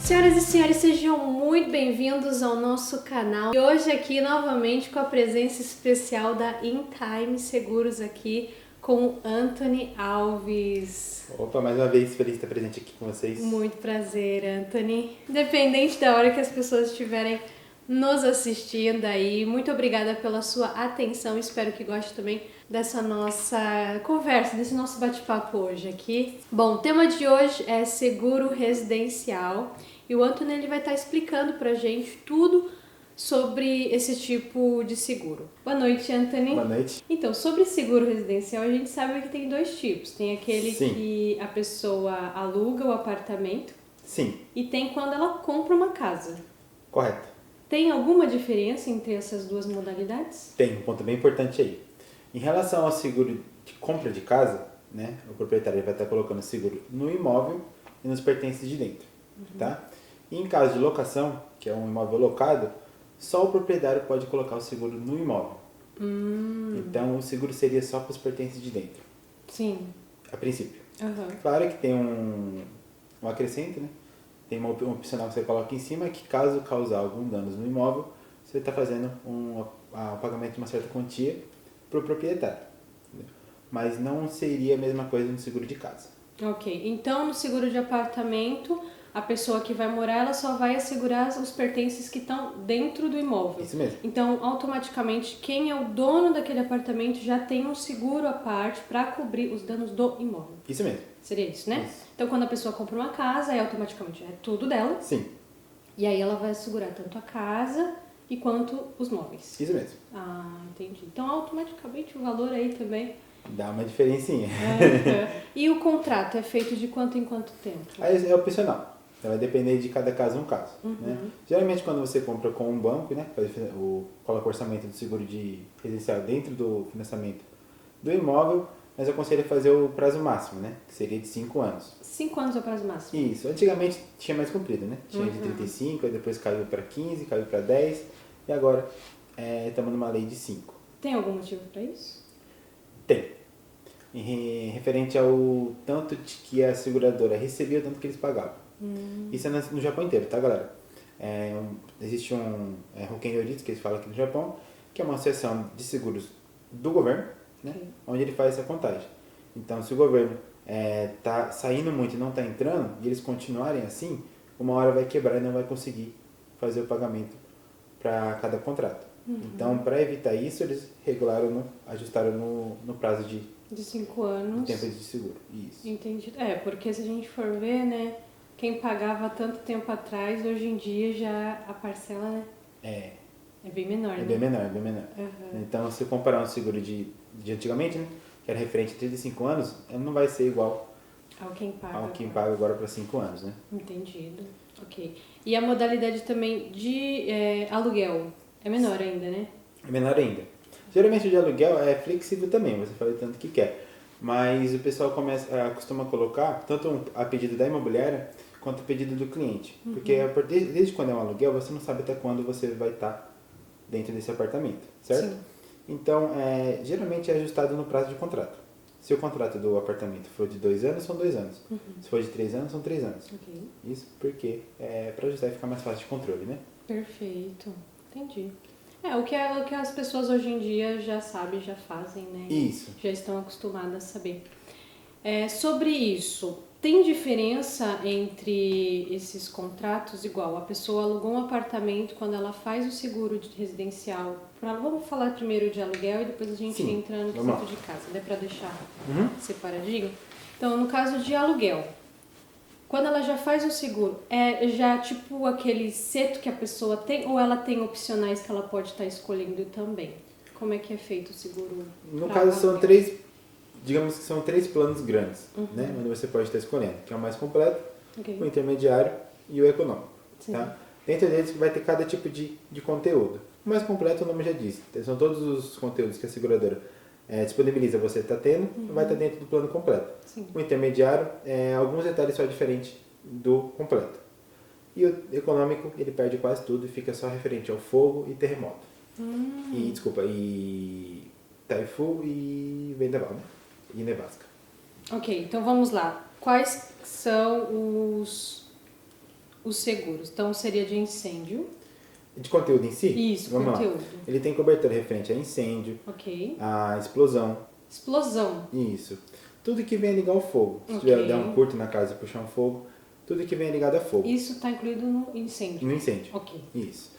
Senhoras e senhores, sejam muito bem-vindos ao nosso canal. E hoje aqui novamente com a presença especial da In Time Seguros aqui com o Anthony Alves. Opa, mais uma vez feliz de estar presente aqui com vocês. Muito prazer, Anthony. Independente da hora que as pessoas estiverem nos assistindo aí, muito obrigada pela sua atenção. Espero que goste também dessa nossa conversa, desse nosso bate-papo hoje aqui. Bom, o tema de hoje é seguro residencial e o Anthony ele vai estar explicando pra gente tudo sobre esse tipo de seguro. Boa noite, Anthony. Boa noite. Então, sobre seguro residencial, a gente sabe que tem dois tipos. Tem aquele Sim. que a pessoa aluga o apartamento. Sim. E tem quando ela compra uma casa. Correto. Tem alguma diferença entre essas duas modalidades? Tem um ponto bem importante aí. Em relação ao seguro de compra de casa, né, o proprietário vai estar colocando seguro no imóvel e nos pertences de dentro, tá? E em caso de locação, que é um imóvel locado, só o proprietário pode colocar o seguro no imóvel. Então o seguro seria só para os pertences de dentro. Sim. A princípio. Uhum. Claro que tem um acrescento, né? Tem um opcional que você coloca em cima que caso causar algum danos no imóvel, você está fazendo o pagamento de uma certa quantia para o proprietário. Entendeu? Mas não seria a mesma coisa no seguro de casa. Ok. Então, no seguro de apartamento, a pessoa que vai morar, ela só vai assegurar os pertences que estão dentro do imóvel. Isso mesmo. Então, automaticamente, quem é o dono daquele apartamento já tem um seguro à parte para cobrir os danos do imóvel. Isso mesmo. Seria isso, né? Isso. Então, quando a pessoa compra uma casa, aí automaticamente é tudo dela. Sim. E aí ela vai assegurar tanto a casa e quanto os móveis. Isso mesmo. Ah, entendi. Então, automaticamente o valor aí também... Dá uma diferencinha. E o contrato é feito de quanto em quanto tempo? Aí é opcional. Então vai depender de cada caso um caso. Né? Geralmente quando você compra com um banco, né, coloca o orçamento do seguro de residencial dentro do financiamento do imóvel, mas eu aconselho a fazer o prazo máximo, né? Que seria de 5 anos. 5 anos é o prazo máximo? Isso. Antigamente tinha mais comprido, né? Tinha de 35, aí depois caiu para 15, caiu para 10 e agora estamos numa lei de 5. Tem algum motivo para isso? Tem. Referente ao tanto de que a seguradora recebia, o tanto que eles pagavam. Isso é no Japão inteiro, tá, galera? Existe um Hoken Yoritsu, que eles falam aqui no Japão, que é uma associação de seguros do governo, né? Onde ele faz essa contagem. Então, se o governo tá saindo muito e não está entrando, e eles continuarem assim, uma hora vai quebrar e não vai conseguir fazer o pagamento para cada contrato. Então, para evitar isso, eles ajustaram no prazo de 5 anos. tempo de seguro. Isso. Entendi. Porque se a gente for ver, né, quem pagava tanto tempo atrás, hoje em dia já a parcela, né, é bem menor, né? Bem menor, bem menor. Então, se comparar um seguro de antigamente, né, que era referente a 35 anos, ele não vai ser igual ao quem paga agora para 5 anos, né? Entendido. Ok. E a modalidade também de aluguel é menor ainda, né? É menor ainda. Geralmente o de aluguel é flexível também, você faz o tanto que quer. Mas o pessoal costuma colocar tanto a pedido da imobiliária quanto a pedido do cliente. Porque desde quando é um aluguel, você não sabe até quando você vai estar dentro desse apartamento, certo? Sim. Então, geralmente é ajustado no prazo de contrato. Se o contrato do apartamento for de 2 anos, são 2 anos. Se for de 3 anos, são 3 anos. Ok. Isso porque é para ajustar e ficar mais fácil de controle, né? Perfeito. Entendi. O que as pessoas hoje em dia já sabem, já fazem, né? Isso. Já estão acostumadas a saber. Sobre isso, tem diferença entre esses contratos? Igual, a pessoa alugou um apartamento, quando ela faz o seguro de residencial, vamos falar primeiro de aluguel e depois a gente entra no quesito de casa, né? Para deixar separadinho. Então, no caso de aluguel, quando ela já faz o seguro, é já tipo aquele seto que a pessoa tem ou ela tem opcionais que ela pode estar escolhendo também? Como é que é feito o seguro? No caso são 3, digamos que são 3 planos grandes, né? Onde você pode estar escolhendo, que é o mais completo, o intermediário e o econômico. Tá? Dentro deles vai ter cada tipo de conteúdo. O mais completo o nome já diz, são todos os conteúdos que a seguradora disponibiliza, você está tendo, vai estar dentro do plano completo. Sim. O intermediário, alguns detalhes só diferentes do completo. E o econômico, ele perde quase tudo e fica só referente ao fogo e terremoto. E taifu e vendaval, né? E nevasca. Ok, então vamos lá. Quais são os seguros? Então seria de incêndio. De conteúdo em si? Isso, Vamos conteúdo. lá. Ele tem cobertura referente a incêndio, Ok. a explosão. Explosão. Isso. Tudo que venha ligar ao fogo. Se Ok. tiver der um curto na casa e puxar um fogo, tudo que venha ligado a fogo. Isso está incluído no incêndio. No incêndio. Ok. Isso.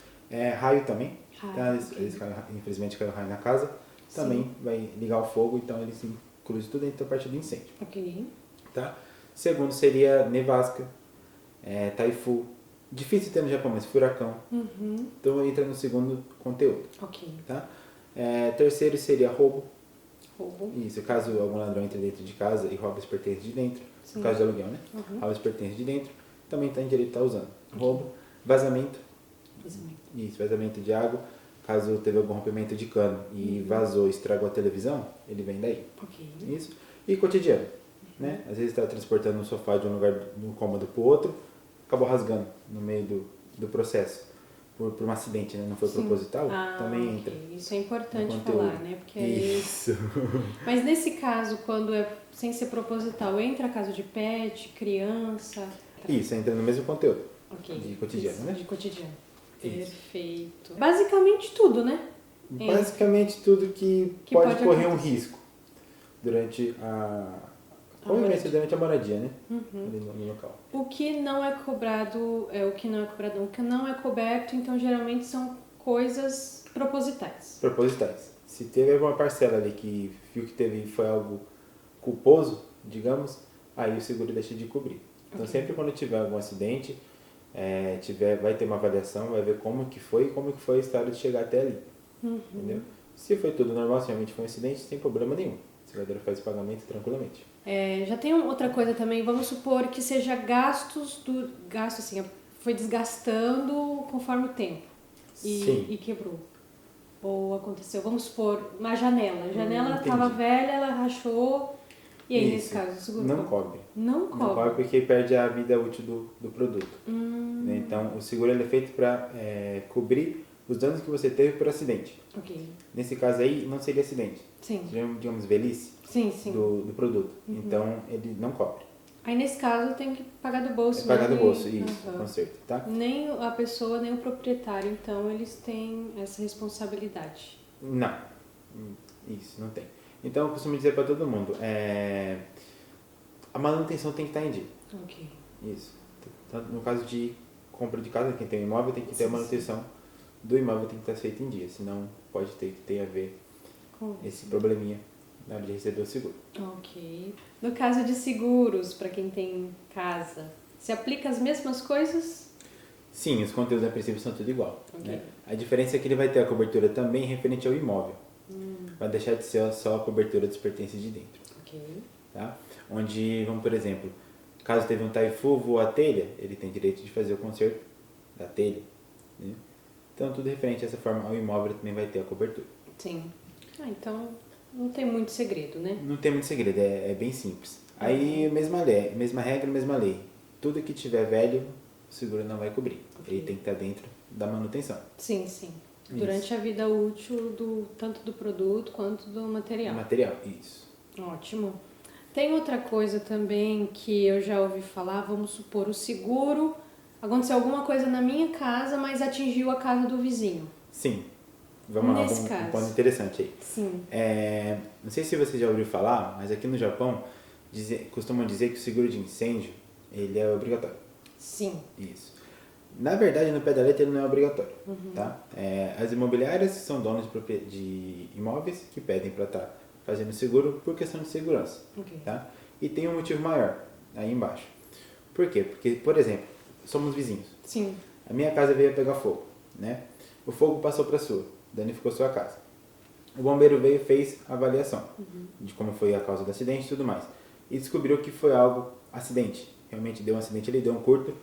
Raio também. Raio, Tá? ok. Infelizmente caiu raio na casa. Também Sim. vai ligar ao fogo, então ele se inclui tudo dentro da parte do incêndio. Ok. Tá? Segundo seria nevasca, taifu. Difícil ter no Japão, mas furacão. Uhum. Então entra no segundo conteúdo. Ok. Tá? Terceiro seria roubo. Roubo. Isso, caso algum ladrão entre dentro de casa e rouba os pertences de dentro. Sim. No caso de aluguel, né? Uhum. Rouba os pertences de dentro. Também está em direito de estar usando. Roubo. Vazamento. Vazamento. Isso, vazamento de água. Caso teve algum rompimento de cano e vazou, estragou a televisão, ele vem daí. Ok. Isso. E cotidiano. Né? Às vezes está transportando um sofá de um lugar, de um cômodo para o outro, acabou rasgando no meio do processo. Por um acidente, né? Não foi Sim. proposital, também ok. entra. Isso é importante no conteúdo. falar, né? Porque aí... Isso. Mas nesse caso, quando é sem ser proposital, entra caso de pet, criança? Isso, entra no mesmo conteúdo. Ok. De cotidiano, Isso, né? De cotidiano. Isso. Perfeito. Basicamente tudo, né? Basicamente tudo que pode pode correr um acontecer. risco durante a A convivência, moradia. durante a moradia, né? Uhum. Ali no local. O que não é cobrado, o que não é coberto, então geralmente são coisas propositais. Propositais. Se teve alguma parcela ali que viu que teve foi algo culposo, digamos, aí o seguro deixa de cobrir. Então Ok. sempre quando tiver algum acidente, vai ter uma avaliação, vai ver como que foi e como que foi a história de chegar até ali. Entendeu? Se foi tudo normal, se realmente foi um acidente, sem problema nenhum. A seguradora faz o pagamento tranquilamente. Já tem outra coisa também, vamos supor que seja gasto assim, foi desgastando conforme o tempo Sim. e quebrou. Ou aconteceu, vamos supor, uma janela. A janela Entendi. estava velha, ela rachou, e aí nesse Isso. caso o seguro Não cobre. Não Não cobre. cobre porque perde a vida útil do produto. Né? Então, o seguro ele é feito para cobrir os danos que você teve por acidente. Ok. Nesse caso aí, não seria acidente. Sim. Seria, digamos, velhice Sim, sim. do produto. Então, ele não cobre. Aí nesse caso tem que pagar do bolso. É pagar do né? bolso, isso, Aham. conserto, tá? Nem a pessoa, nem o proprietário, então eles têm essa responsabilidade. Não. Isso, não tem. Então, eu costumo dizer para todo mundo, a manutenção tem que estar em dia. Ok. Isso. Tanto no caso de compra de casa, quem tem um imóvel tem que ter a manutenção do imóvel, tem que estar feita em dia, senão pode ter a ver Com esse probleminha na hora de receber o seguro. Ok. No caso de seguros, para quem tem casa, se aplica as mesmas coisas? Sim, os conteúdos a princípio são tudo igual. Ok. Né? A diferença é que ele vai ter a cobertura também referente ao imóvel. Vai deixar de ser só a cobertura dos pertences de dentro. Ok. Tá? Onde, vamos por exemplo, caso teve um taifu, voou a telha, ele tem direito de fazer o conserto da telha. Né? Então, tudo referente a essa forma ao imóvel também vai ter a cobertura. Sim. Então não tem muito segredo, né? Não tem muito segredo, é bem simples. Aí, mesma regra, mesma lei. Tudo que tiver velho, o seguro não vai cobrir. Ok. Ele tem que estar dentro da manutenção. Sim, sim. Durante a vida útil tanto do produto quanto do material. Material, isso. Ótimo. Tem outra coisa também que eu já ouvi falar, vamos supor, o seguro, aconteceu alguma coisa na minha casa, mas atingiu a casa do vizinho. Sim. Vamos Nesse lá, caso. um ponto interessante aí. Sim. Não sei se você já ouviu falar, mas aqui no Japão costumam dizer que o seguro de incêndio ele é obrigatório. Sim. Isso. Na verdade, no pé da letra ele não é obrigatório. Tá? As imobiliárias são donas de imóveis que pedem para estar fazendo seguro por questão de segurança. Ok. Tá? E tem um motivo maior aí embaixo. Por quê? Porque, por exemplo, somos vizinhos. Sim. A minha casa veio a pegar fogo. Né? O fogo passou para a sua, danificou sua casa. O bombeiro veio e fez a avaliação de como foi a causa do acidente e tudo mais. E descobriu que foi algo acidente. Realmente deu um acidente, ele deu um curto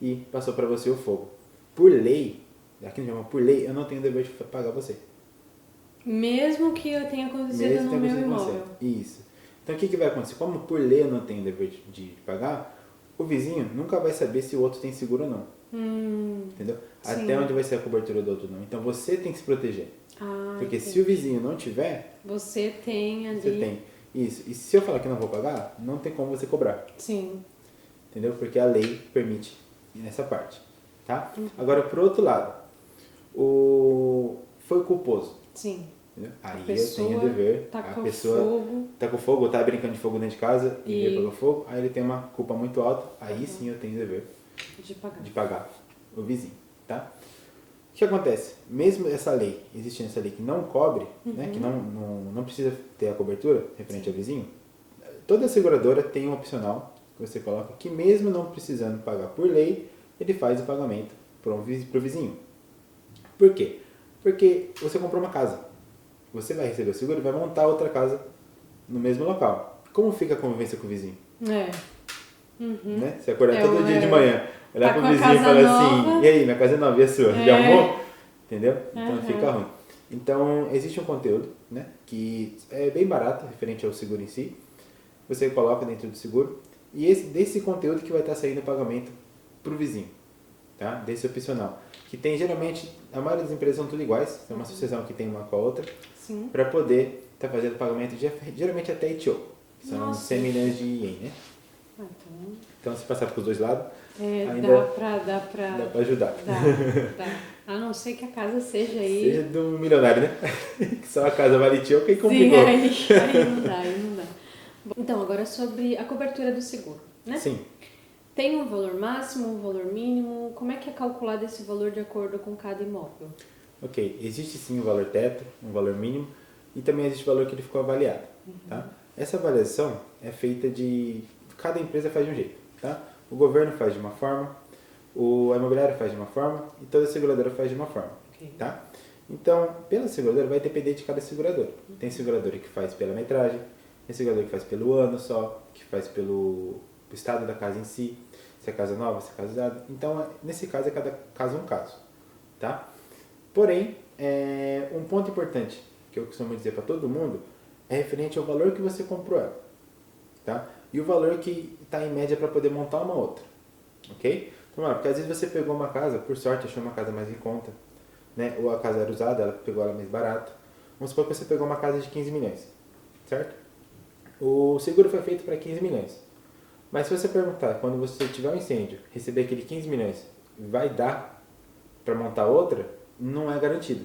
e passou para você o fogo. Por lei, aqui no Japão, por lei, eu não tenho o dever de pagar você. Mesmo que tenha acontecido Mesmo no tenha meu acontecido com você. imóvel. Isso. Então o que vai acontecer? Como por lei eu não tenho o dever de pagar, o vizinho nunca vai saber se o outro tem seguro ou não. Entendeu? Sim. Até onde vai ser a cobertura do outro não. Então você tem que se proteger. Porque entendi. se o vizinho não tiver, Você tem ali... você tem. Isso. E se eu falar que não vou pagar, não tem como você cobrar. Sim. Entendeu? Porque a lei permite nessa parte, tá? Agora, por outro lado, foi culposo. Sim. Entendeu? Aí eu tenho o dever, a pessoa tá com fogo, ou tá brincando de fogo dentro de casa e veio pegar fogo, aí ele tem uma culpa muito alta, aí sim eu tenho o dever de pagar o vizinho, tá? O que acontece? Mesmo essa lei, existindo essa lei que não cobre, né, que não precisa ter a cobertura referente ao vizinho, toda seguradora tem um opcional que você coloca que mesmo não precisando pagar por lei, ele faz o pagamento pro vizinho. Por quê? Porque você comprou uma casa. Você vai receber o seguro e vai montar outra casa no mesmo local. Como fica a convivência com o vizinho? Né? Você acordar todo dia de manhã, olhar pro vizinho e falar assim, e aí, minha casa é nova, e a sua? Já arrumou? Entendeu? Então fica ruim. Então, existe um conteúdo, né, que é bem barato, referente ao seguro em si. Você coloca dentro do seguro. E desse conteúdo que vai estar saindo o pagamento pro vizinho. Tá? Desse opcional. Que tem geralmente, a maioria das empresas são tudo iguais, tem uma associação que tem uma com a outra, para poder estar fazendo pagamento de, geralmente até ITO, que são 100 milhões de ien, né? Então se passar para os dois lados, ainda dá pra ajudar. Dá. A não ser que a casa seja aí... Seja do milionário, né? Que só a casa vale ITO, que complicou. Sim, aí não dá. Bom, então, agora sobre a cobertura do seguro, né? Sim. Tem um valor máximo, um valor mínimo? Como é que é calculado esse valor de acordo com cada imóvel? Ok, existe sim um valor teto, um valor mínimo, e também existe o valor que ele ficou avaliado. Tá? Essa avaliação é feita de... Cada empresa faz de um jeito. Tá? O governo faz de uma forma, a imobiliária faz de uma forma, e toda seguradora faz de uma forma. Tá? Então, pela seguradora vai depender de cada seguradora. Tem seguradora que faz pela metragem, tem seguradora que faz pelo ano só, que faz pelo estado da casa em si, se é casa nova, se é casa usada. Então, nesse caso, é cada caso um caso. Tá? Porém, um ponto importante que eu costumo dizer para todo mundo é referente ao valor que você comprou ela. Tá? E o valor que está em média para poder montar uma outra. Ok? Então, porque às vezes você pegou uma casa, por sorte achou uma casa mais em conta, né? Ou a casa era usada, ela pegou ela mais barata. Vamos supor que você pegou uma casa de 15 milhões. Certo? O seguro foi feito para 15 milhões. Mas se você perguntar, quando você tiver um incêndio, receber aquele 15 milhões, vai dar para montar outra? Não é garantido.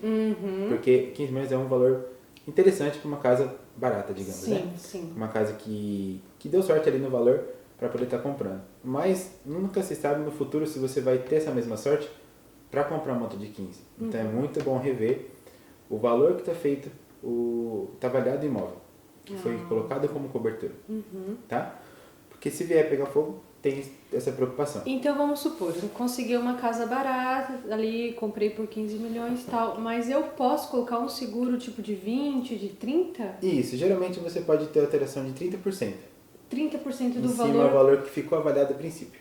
Porque 15 milhões é um valor interessante para uma casa barata, digamos, né? Sim. Uma casa que deu sorte ali no valor para poder estar comprando. Mas nunca se sabe no futuro se você vai ter essa mesma sorte para comprar uma outra de 15. Então é muito bom rever o valor que está feito, está avaliado o imóvel, que foi colocado como cobertura. Tá? Porque se vier pegar fogo, tem essa preocupação. Então vamos supor, eu consegui uma casa barata, ali comprei por 15 milhões e tal, mas eu posso colocar um seguro tipo de 20, de 30? Isso, geralmente você pode ter alteração de 30%. 30% do em valor? cima do valor que ficou avaliado a princípio.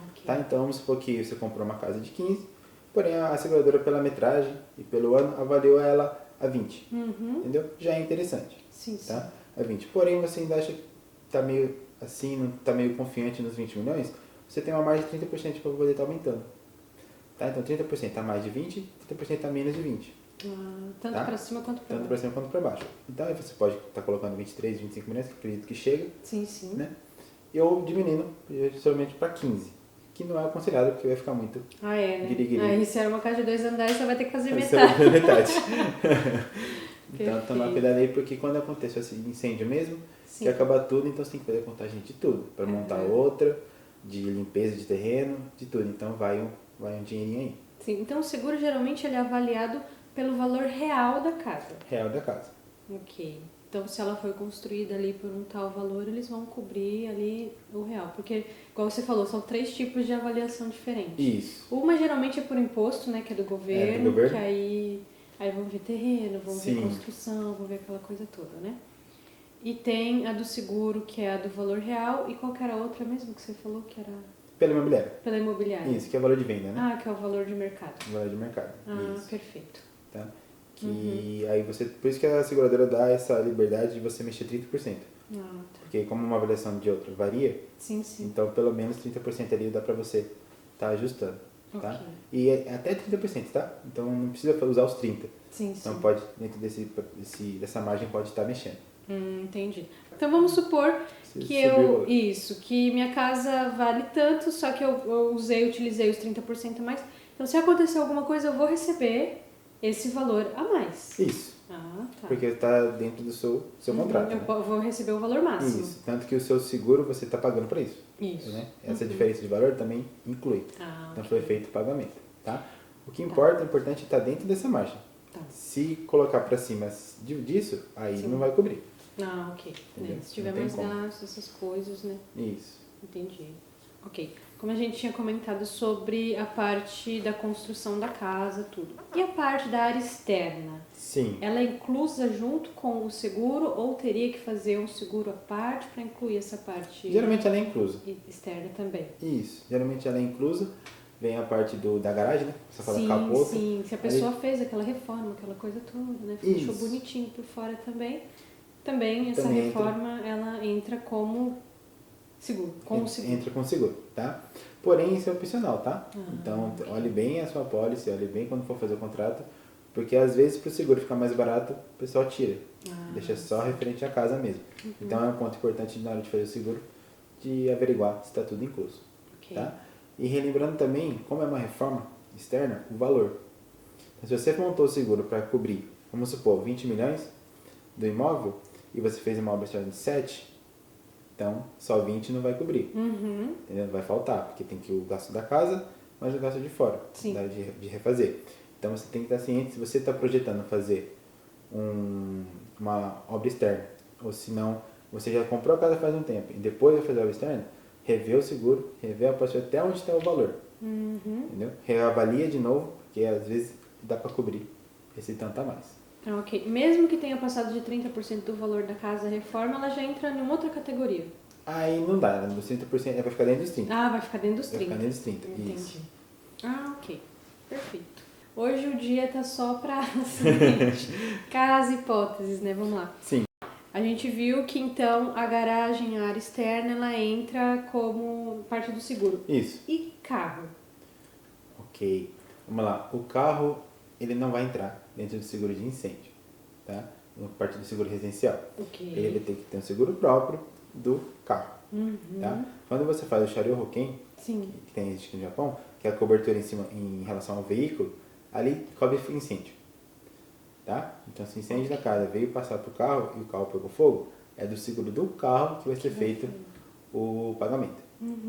Ok. Tá? Então vamos supor que você comprou uma casa de 15, porém a seguradora pela metragem e pelo ano avaliou ela a 20. Entendeu? Já é interessante. Sim. Tá? A 20. Porém você ainda acha que está meio assim, não está meio confiante nos 20 milhões, você tem uma margem de 30% para poder estar aumentando. Tá? Então 30% está mais de 20, 30% está menos de 20. Tanto tá? para cima quanto para baixo. Tanto para cima quanto para baixo. Então aí você pode estar colocando 23, 25 milhões, que acredito que chega. Sim. Né? Ou diminuindo somente para 15, que não é aconselhado porque vai ficar muito né? guiri-guiri. Aí se era uma casa de 2 andares, você vai ter que fazer Você vai metade. fazer metade. Então tomar cuidado aí, porque quando acontece esse incêndio mesmo, que acabar tudo, então você tem que fazer a contagem de tudo, para montar outra, de limpeza de terreno, de tudo. Então vai um dinheirinho aí. Sim, então o seguro geralmente ele é avaliado pelo valor real da casa. Real da casa. Ok. Então, se ela foi construída ali por um tal valor, eles vão cobrir ali o real. Porque, como você falou, são 3 tipos de avaliação diferentes. Isso. Uma geralmente é por imposto, né? Que é do governo. Do governo. Que aí vão ver terreno, vão Sim. ver construção, vão ver aquela coisa toda, né? E tem a do seguro, que é a do valor real. E qual que era a outra mesmo que você falou que era? Pela imobiliária. Pela imobiliária. Isso, que é o valor de venda, né? Que é o valor de mercado. O valor de mercado. Isso. Perfeito. Tá? Que aí você, por isso que a seguradora dá essa liberdade de você mexer 30%. Tá. Porque como uma avaliação de outra varia, Sim. então pelo menos 30% ali dá pra você estar ajustando. Tá? Ok. E até 30%, tá? Então não precisa usar os 30%. Sim. Então pode, dentro dessa margem pode estar mexendo. Entendi. Então vamos supor que que minha casa vale tanto, só que eu utilizei os 30% a mais. Então se acontecer alguma coisa, eu vou receber esse valor a mais. Isso. Ah, tá. Porque está dentro do seu contrato. Eu né? vou receber o valor máximo. Isso. Tanto que o seu seguro você está pagando para isso. Isso. Né? Essa diferença de valor também inclui. Então foi feito o pagamento. Tá? O que importa, o importante é estar dentro dessa margem. Tá. Se colocar para cima disso, aí não vai cobrir. Ah, ok. Né? Se tiver mais gastos, essas coisas, né? Isso. Entendi. Ok. Como a gente tinha comentado sobre a parte da construção da casa, tudo. E a parte da área externa? Sim. Ela é inclusa junto com o seguro ou teria que fazer um seguro à parte para incluir essa parte? Geralmente ela é inclusa. Externa também. Isso. Geralmente ela é inclusa. Vem a parte da garagem, né? Você fala sim, capô. Sim, se a pessoa fez aquela reforma, aquela coisa toda, né? Deixou bonitinho por fora também. Também essa reforma, ela entra como seguro, com o seguro. Entra com seguro, tá? Porém, isso é opcional, tá? Então, olhe bem a sua pólice, olhe bem quando for fazer o contrato, porque às vezes para o seguro ficar mais barato, o pessoal tira. Deixa só referente à casa mesmo. Então, é um ponto importante na hora de fazer o seguro, de averiguar se está tudo incluso, tá? E relembrando também, como é uma reforma externa, o valor. Então, se você montou o seguro para cobrir, vamos supor, 20 milhões do imóvel, e você fez uma obra externa de 7, então só 20 não vai cobrir. Entendeu? Vai faltar, porque tem que o gasto da casa, mas o gasto de fora, de refazer. Então você tem que estar ciente, se você está projetando fazer uma obra externa, ou se não, você já comprou a casa faz um tempo, e depois vai fazer a obra externa, rever o seguro, rever a pólice até onde está o valor. Entendeu? Reavalia de novo, porque às vezes dá para cobrir esse tanto a mais. Ok. Mesmo que tenha passado de 30% do valor da casa reforma, ela já entra em outra categoria. Aí não dá, né? Dos 30% vai ficar dentro dos 30%. Ah, vai ficar dentro dos 30%. Vai ficar dentro dos 30%. Entendi. Isso. Ah, ok. Perfeito. Hoje o dia tá só para assim, caras hipóteses, né? Vamos lá. Sim. A gente viu que então a garagem, a área externa, ela entra como parte do seguro. Isso. E carro? Ok. Vamos lá. O carro, ele não vai entrar dentro do seguro de incêndio, tá? Na parte do seguro residencial. Ok. Ele vai ter que ter um seguro próprio do carro, tá? Quando você faz o Chario Roken, que tem aqui no Japão, que é a cobertura em relação ao veículo, ali cobre incêndio, tá? Então, se o incêndio da casa veio passar para o carro e o carro pegou fogo, é do seguro do carro que vai ser feito o pagamento,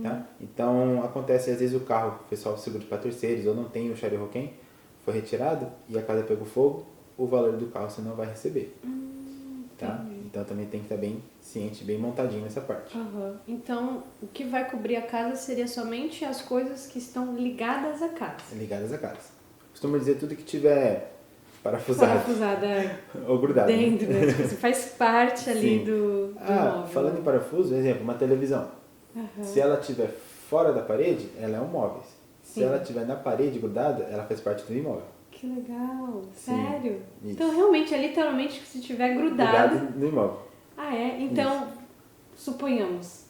tá? Então, acontece às vezes o carro, o pessoal seguro para terceiros ou não tem o Chario Roken, foi retirado e a casa pegou fogo, o valor do carro você não vai receber, tá? Então, também tem que estar bem ciente, bem montadinho nessa parte. Então, o que vai cobrir a casa seria somente as coisas que estão ligadas à casa. Ligadas à casa. Costumo dizer tudo que tiver parafusado. Ou grudado. Dentro, né? Tipo, você faz parte ali do móvel. Falando em parafuso, exemplo, uma televisão. Se ela estiver fora da parede, ela é um móvel. Se ela estiver na parede grudada, ela faz parte do imóvel. Que legal. Sério? Isso. Então, realmente, é literalmente se estiver grudado no imóvel. Ah, é? Então, suponhamos,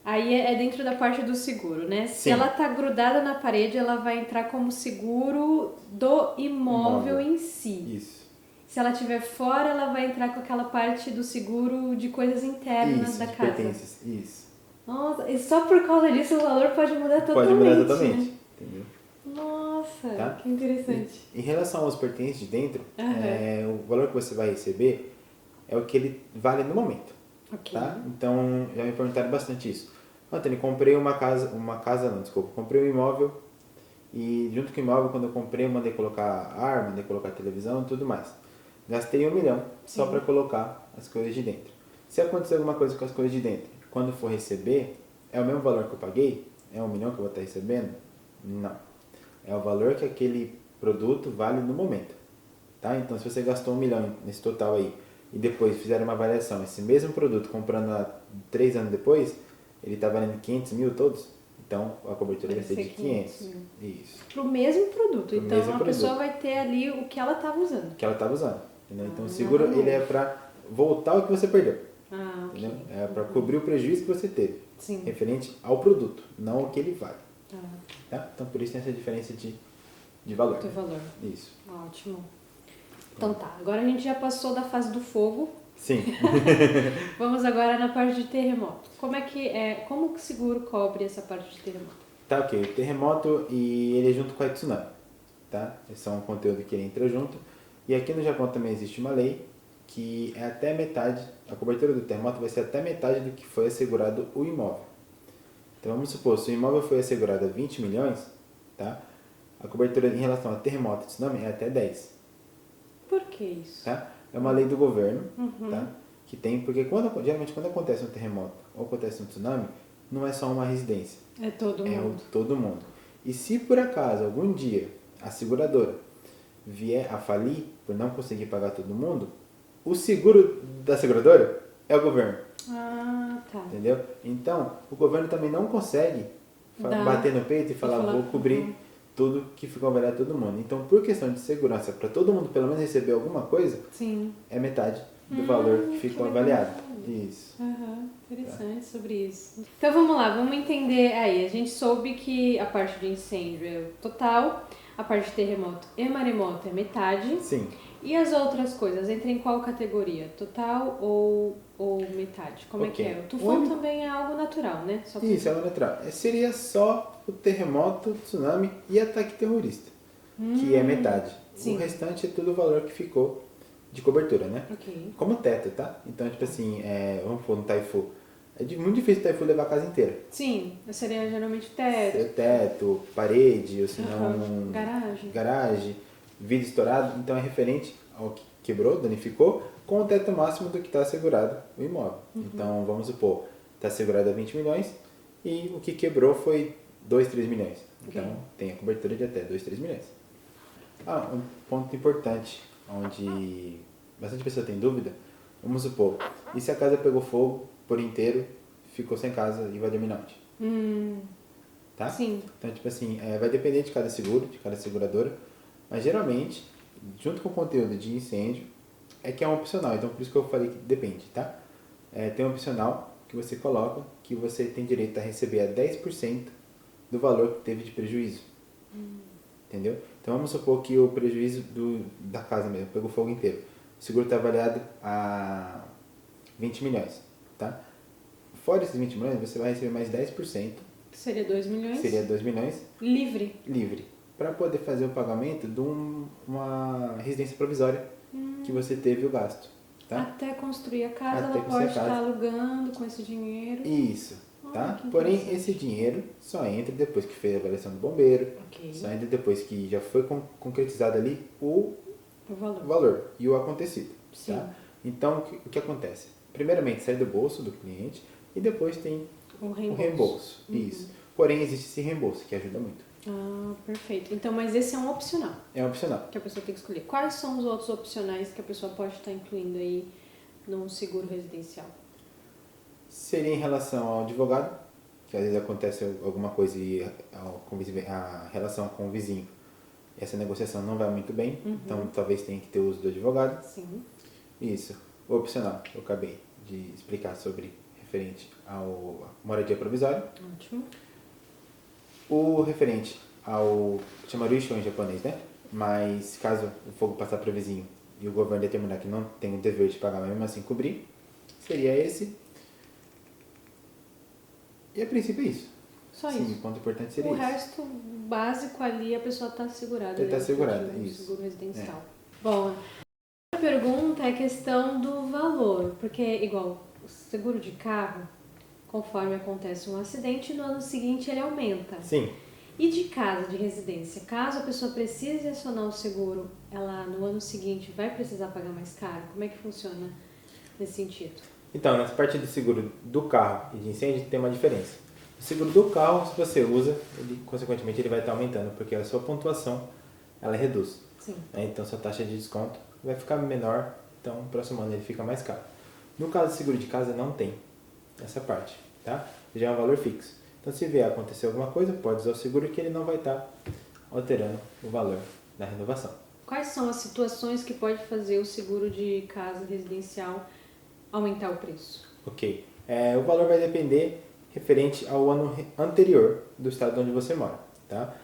aí é dentro da parte do seguro, né? Se ela tá grudada na parede, ela vai entrar como seguro do imóvel em si. Isso. Se ela estiver fora, ela vai entrar com aquela parte do seguro de coisas internas da casa. Pertences. Isso. Nossa, e só por causa disso o valor pode mudar totalmente. Pode mudar totalmente, né? Entendeu? Nossa, que interessante. Em relação aos pertences de dentro, o valor que você vai receber é o que ele vale no momento. Tá? Então, já me perguntaram bastante isso. Antônio, comprei comprei um imóvel e junto com o imóvel, quando eu comprei, eu mandei colocar ar, mandei colocar televisão e tudo mais. Gastei 1 milhão só para colocar as coisas de dentro. Se acontecer alguma coisa com as coisas de dentro, quando for receber, é o mesmo valor que eu paguei? É 1 milhão que eu vou estar recebendo? Não. É o valor que aquele produto vale no momento. Tá? Então, se você gastou 1 milhão nesse total aí, e depois fizeram uma avaliação, esse mesmo produto comprando há 3 anos depois, ele está valendo 500 mil todos, então a cobertura vai ser de 500 mil. Isso. Para o mesmo produto. Então a pessoa vai ter ali o que ela estava usando. O que ela estava usando. Entendeu? Então o seguro ele é para voltar o que você perdeu. Okay. Entendeu? É para cobrir o prejuízo que você teve. Referente ao produto, não ao que ele vale. Tá? Então por isso tem essa diferença de valor. Do valor. Isso. Ótimo. Então tá, agora a gente já passou da fase do fogo, Sim. Vamos agora na parte de terremoto. Como que o seguro cobre essa parte de terremoto? Tá, ok. O terremoto e ele é junto com a tsunami, tá? Esse é um conteúdo que ele entra junto. E aqui no Japão também existe uma lei que é até metade, a cobertura do terremoto vai ser até metade do que foi assegurado o imóvel. Então vamos supor, se o imóvel foi assegurado a 20 milhões, tá? A cobertura em relação a terremoto e tsunami é até 10, Por que isso? tá? É uma lei do governo, Uhum. tá? Que tem, porque geralmente quando acontece um terremoto ou acontece um tsunami, não é só uma residência, É todo é mundo. todo mundo. E se por acaso algum dia a seguradora vier a falir por não conseguir pagar todo mundo, o seguro da seguradora é o governo, Ah, tá. entendeu? Então, o governo também não consegue bater no peito e falar, vou cobrir tudo que ficou avaliado todo mundo. Então, por questão de segurança, para todo mundo pelo menos receber alguma coisa, Sim. é metade do valor que ficou avaliado. Isso. Interessante sobre isso. Então vamos lá, vamos entender aí. A gente soube que a parte de incêndio é o total, a parte de terremoto e maremoto é metade. Sim. E as outras coisas, entra em qual categoria? Total ou metade? Como é que é? O tufão também é algo natural, né? Isso, é algo natural. Seria só o terremoto, o tsunami e ataque terrorista, que é metade. Sim. O restante é tudo o valor que ficou de cobertura, né? Ok. Como teto, tá? Então, tipo assim, vamos pôr no Taifu. Muito difícil o Taifu levar a casa inteira. Sim, seria geralmente teto. Teto, parede, ou se não... Garagem. Vidro estourado. Então, é referente ao que quebrou, danificou, com o teto máximo do que está assegurado o imóvel. Então, vamos supor, está assegurado a 20 milhões e o que quebrou foi 2, 3 milhões. Então, tem a cobertura de até 2, 3 milhões. Um ponto importante, onde bastante pessoa tem dúvida, vamos supor, e se a casa pegou fogo por inteiro, ficou sem casa e vai dominar onde? Tá? Sim. Então, tipo assim, vai depender de cada seguro, de cada seguradora, mas geralmente, junto com o conteúdo de incêndio, é que é um opcional, então por isso que eu falei que depende, tá? Tem um opcional que você coloca que você tem direito a receber a 10% do valor que teve de prejuízo. Entendeu? Então vamos supor que o prejuízo da casa mesmo pegou fogo inteiro. O seguro está avaliado a 20 milhões, tá? Fora esses 20 milhões, você vai receber mais 10%. Que seria 2 milhões? Seria 2 milhões. Livre. Para poder fazer o pagamento de uma residência provisória que você teve o gasto. Tá? Até construir a casa, ela pode estar alugando com esse dinheiro. Isso. Tá? Porém, esse dinheiro só entra depois que fez a avaliação do bombeiro, só entra depois que já foi concretizado ali o valor e o acontecido. Tá? Então, o que acontece? Primeiramente, sai do bolso do cliente e depois tem o reembolso. Isso. Porém, existe esse reembolso, que ajuda muito. Perfeito. Então, mas esse é um opcional. É um opcional. Que a pessoa tem que escolher. Quais são os outros opcionais que a pessoa pode estar incluindo aí num seguro residencial? Seria em relação ao advogado, que às vezes acontece alguma coisa e a relação com o vizinho, essa negociação não vai muito bem, então talvez tenha que ter o uso do advogado. Sim. Isso. O opcional, eu acabei de explicar sobre referente ao moradia provisória. Ótimo. O referente ao chamaruisho em japonês, né? Mas caso o fogo passar para o vizinho e o governo determinar que não tem o dever de pagar, mas mesmo assim cobrir, seria esse. E a princípio é isso. Só Sim, isso. o ponto importante seria isso. O resto básico ali a pessoa está segurada. Está segurada, isso. Seguro residencial. Bom, a pergunta é a questão do valor, porque igual o seguro de carro, conforme acontece um acidente, no ano seguinte ele aumenta. Sim. E de casa, de residência, caso a pessoa precise acionar o seguro, ela no ano seguinte vai precisar pagar mais caro? Como é que funciona nesse sentido? Então, nessa parte de seguro do carro e de incêndio tem uma diferença. O seguro do carro, se você usa, consequentemente ele vai estar aumentando, porque a sua pontuação ela reduz. Sim. Então, sua taxa de desconto vai ficar menor, então no próximo ano ele fica mais caro. No caso do seguro de casa, não tem essa parte, tá? Já é um valor fixo. Então, se vier acontecer alguma coisa, pode usar o seguro que ele não vai estar alterando o valor da renovação. Quais são as situações que pode fazer o seguro de casa residencial aumentar o preço? Ok. O valor vai depender referente ao ano anterior do estado onde você mora, tá?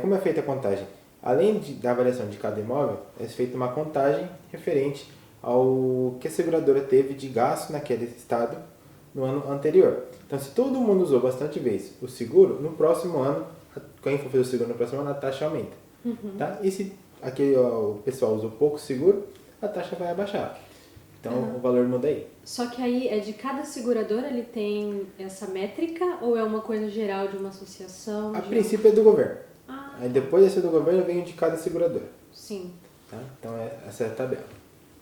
Como é feita a contagem? Além da avaliação de cada imóvel, é feita uma contagem referente ao que a seguradora teve de gasto naquele estado no ano anterior. Então, se todo mundo usou bastante vezes o seguro, no próximo ano, quem for fazer o seguro no próximo ano, a taxa aumenta. Tá? E se o pessoal usou pouco seguro, a taxa vai abaixar. Então, o valor muda aí. Só que aí é de cada seguradora, ele tem essa métrica ou é uma coisa geral de uma associação? A princípio é do governo. Ah, Aí depois desse do governo vem o de cada seguradora. sim. Tá? Então, essa é a tabela.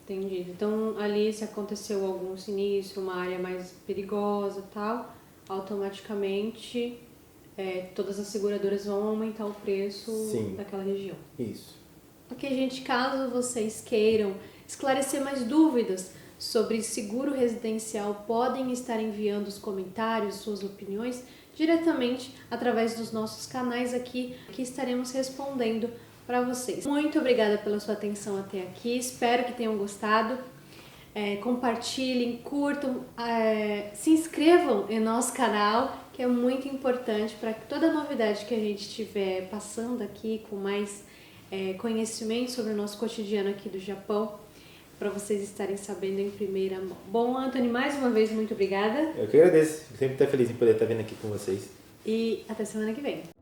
Entendido. Então, ali, se aconteceu algum sinistro, uma área mais perigosa e tal, automaticamente todas as seguradoras vão aumentar o preço Sim. daquela região. Isso. Ok, gente, caso vocês queiram esclarecer mais dúvidas sobre seguro residencial, podem estar enviando os comentários, suas opiniões, diretamente através dos nossos canais aqui, que estaremos respondendo para vocês. Muito obrigada pela sua atenção até aqui, espero que tenham gostado. Compartilhem, curtam, se inscrevam em nosso canal, que é muito importante para que toda novidade que a gente estiver passando aqui com mais conhecimento sobre o nosso cotidiano aqui do Japão, para vocês estarem sabendo em primeira mão. Bom, Anthony, mais uma vez, muito obrigada. Eu que agradeço. Eu sempre estou feliz em poder estar vindo aqui com vocês. E até semana que vem.